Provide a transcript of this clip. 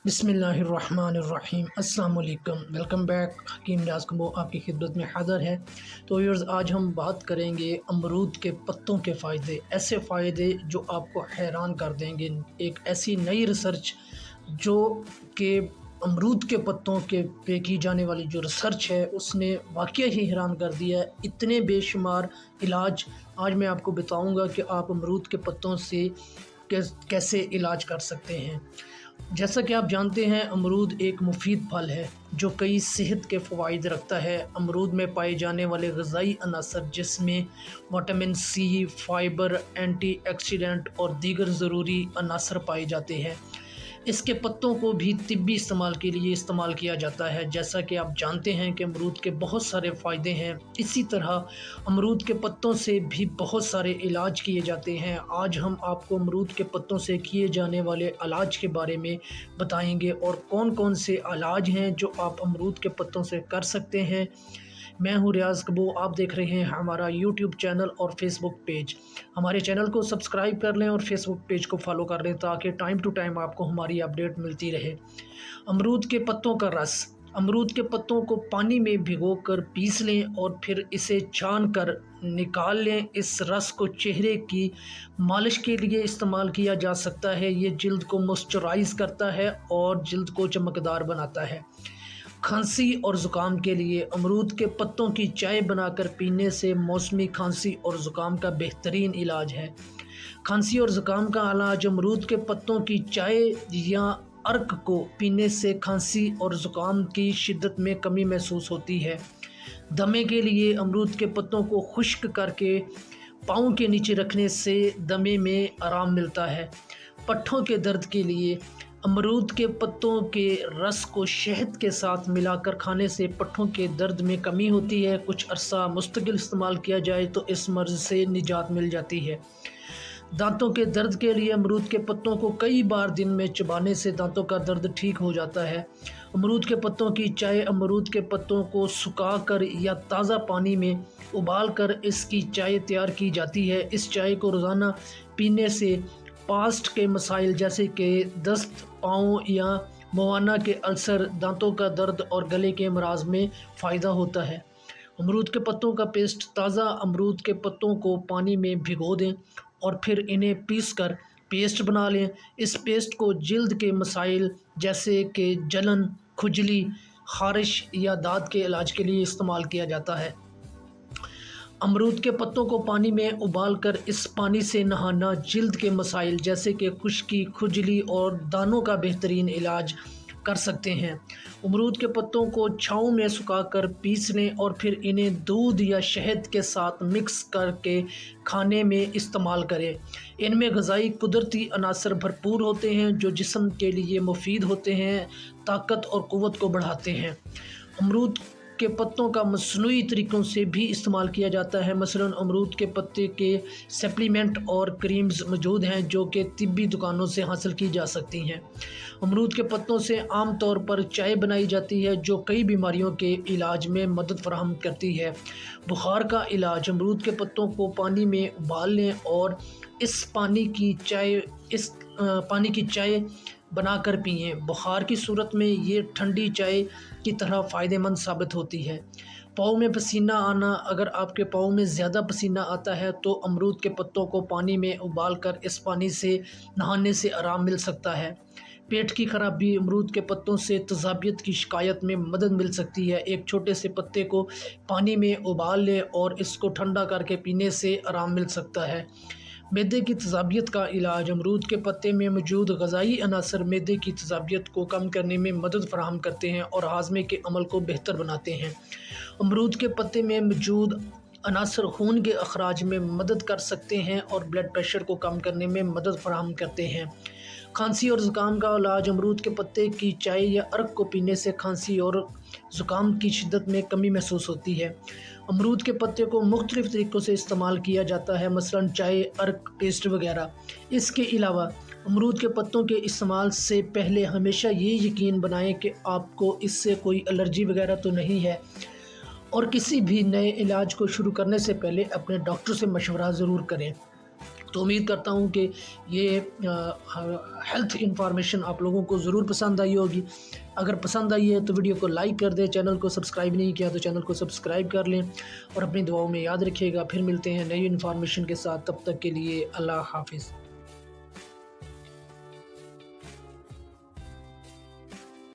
बिस्मिल्लाहिर्रहमानिर्रहीम। अस्सलाम वालेकुम, वेलकम बैक। हकीम नियाज़ कबो आपकी खिदमत में हाज़िर है। तो व्यूअर्स, आज हम बात करेंगे अमरूद के पत्तों के फ़ायदे, ऐसे फ़ायदे जो आपको हैरान कर देंगे। एक ऐसी नई रिसर्च जो कि अमरूद के पत्तों के पे की जाने वाली जो रिसर्च है उसने वाक़ई ही हैरान कर दिया है। इतने बेशुमार इलाज आज मैं आपको बताऊंगा कि आप अमरूद के पत्तों से कैसे इलाज कर सकते हैं। जैसा कि आप जानते हैं, अमरूद एक मुफीद फल है जो कई सेहत के फ़वाइद रखता है। अमरूद में पाए जाने वाले ग़िज़ाई अनासर जिसमें विटामिन सी, फाइबर, एंटीऑक्सीडेंट और दीगर ज़रूरी अनासर पाए जाते हैं। इसके पत्तों को भी तिब्बी इस्तेमाल के लिए इस्तेमाल किया जाता है। जैसा कि आप जानते हैं कि अमरूद के बहुत सारे फ़ायदे हैं, इसी तरह अमरूद के पत्तों से भी बहुत सारे इलाज किए जाते हैं। आज हम आपको अमरूद के पत्तों से किए जाने वाले इलाज के बारे में बताएंगे और कौन कौन से इलाज हैं जो आप अमरूद के पत्तों से कर सकते हैं। मैं हूं रियाज़ कबो, आप देख रहे हैं हमारा यूट्यूब चैनल और फेसबुक पेज। हमारे चैनल को सब्सक्राइब कर लें और फेसबुक पेज को फॉलो कर लें ताकि टाइम टू टाइम आपको हमारी अपडेट मिलती रहे। अमरूद के पत्तों का रस। अमरूद के पत्तों को पानी में भिगोकर पीस लें और फिर इसे छान कर निकाल लें। इस रस को चेहरे की मालिश के लिए इस्तेमाल किया जा सकता है। ये जल्द को मॉइस्चराइज़ करता है और जल्द को चमकदार बनाता है। खांसी और ज़ुकाम के लिए अमरूद के पत्तों की चाय बनाकर पीने से मौसमी खांसी और ज़ुकाम का बेहतरीन इलाज है। खांसी और ज़ुकाम का इलाज। अमरूद के पत्तों की चाय या अर्क को पीने से खांसी और ज़ुकाम की शिद्दत में कमी महसूस होती है। दमे के लिए अमरूद के पत्तों को खुश्क करके पाँव के नीचे रखने से दमे में आराम मिलता है। पट्ठों के दर्द के लिए अमरूद के पत्तों के रस को शहद के साथ मिलाकर खाने से पट्ठों के दर्द में कमी होती है। कुछ अरसा मुस्तकिल इस्तेमाल किया जाए तो इस मर्ज़ से निजात मिल जाती है। दांतों के दर्द के लिए अमरूद के पत्तों को कई बार दिन में चबाने से दांतों का दर्द ठीक हो जाता है। अमरूद के पत्तों की चाय। अमरूद के पत्तों को सुखाकर या ताज़ा पानी में उबालकर इसकी चाय तैयार की जाती है। इस चाय को रोज़ाना पीने से पास्ट के मसाइल जैसे कि दस्त, पाँव या मुआना के अल्सर, दांतों का दर्द और गले के अमराज में फ़ायदा होता है। अमरूद के पत्तों का पेस्ट। ताज़ा अमरूद के पत्तों को पानी में भिगो दें और फिर इन्हें पीसकर पेस्ट बना लें। इस पेस्ट को जल्द के मसाइल जैसे कि जलन, खुजली, ख़ारिश या दाद के इलाज के लिए इस्तेमाल किया जाता है। अमरूद के पत्तों को पानी में उबालकर इस पानी से नहाना जल्द के मसाइल जैसे कि खुश्की, खुजली और दानों का बेहतरीन इलाज कर सकते हैं। अमरूद के पत्तों को छाँव में सुखाकर पीस लें और फिर इन्हें दूध या शहद के साथ मिक्स करके खाने में इस्तेमाल करें। इनमें ग़िज़ाई कुदरती अनासर भरपूर होते हैं जो जिस्म के लिए मुफीद होते हैं, ताकत और क़ुव्वत को बढ़ाते हैं। अमरूद के पत्तों का मसनूई तरीक़ों से भी इस्तेमाल किया जाता है। मसलन अमरूद के पत्ते के सप्लीमेंट और क्रीम्स मौजूद हैं जो कि तिब्बी दुकानों से हासिल की जा सकती हैं। अमरूद के पत्तों से आम तौर पर चाय बनाई जाती है जो कई बीमारियों के इलाज में मदद फराहम करती है। बुखार का इलाज। अमरूद के पत्तों को पानी में उबाल लें और इस पानी की चाय बनाकर पिएं। बुखार की सूरत में ये ठंडी चाय की तरह फ़ायदेमंद साबित होती है। पाँव में पसीना आना। अगर आपके पाँव में ज़्यादा पसीना आता है तो अमरूद के पत्तों को पानी में उबालकर इस पानी से नहाने से आराम मिल सकता है। पेट की खराबी। अमरूद के पत्तों से तेज़ाबियत की शिकायत में मदद मिल सकती है। एक छोटे से पत्ते को पानी में उबाल लें और इसको ठंडा करके पीने से आराम मिल सकता है। मैदे की तेज़ाबियत का इलाज। अमरूद के पत्ते में मौजूद ग़िज़ाई अनासर मैदे की तेज़ाबियत को कम करने में मदद फराहम करते हैं और हाज़मे के अमल को बेहतर बनाते हैं। अमरूद के पत्ते में मौजूद अनासर खून के अखराज में मदद कर सकते हैं और ब्लड प्रेशर को कम करने में मदद फराहम करते हैं। खांसी और ज़ुकाम का इलाज। अमरूद के पत्ते की चाय या अर्क को पीने से खांसी और ज़ुकाम की शिद्दत में कमी महसूस होती है। अमरूद के पत्ते को मुख्तलिफ़ तरीक़ों से इस्तेमाल किया जाता है, मसलन चाय, अर्क, पेस्ट वगैरह। इसके अलावा अमरूद के पत्तों के इस्तेमाल से पहले हमेशा ये यकीन बनाएं कि आपको इससे कोई एलर्जी वगैरह तो नहीं है और किसी भी नए इलाज को शुरू करने से पहले अपने डॉक्टर से मशवरा ज़रूर करें। تو امید کرتا ہوں کہ یہ ہیلتھ انفارمیشن آپ لوگوں کو ضرور پسند آئی ہوگی۔ اگر پسند آئی ہے تو ویڈیو کو لائک کر دیں، چینل کو سبسکرائب نہیں کیا تو چینل کو سبسکرائب کر لیں، اور اپنی دعاؤں میں یاد رکھیے گا۔ پھر ملتے ہیں نئی انفارمیشن کے ساتھ، تب تک کے لیے اللہ حافظ۔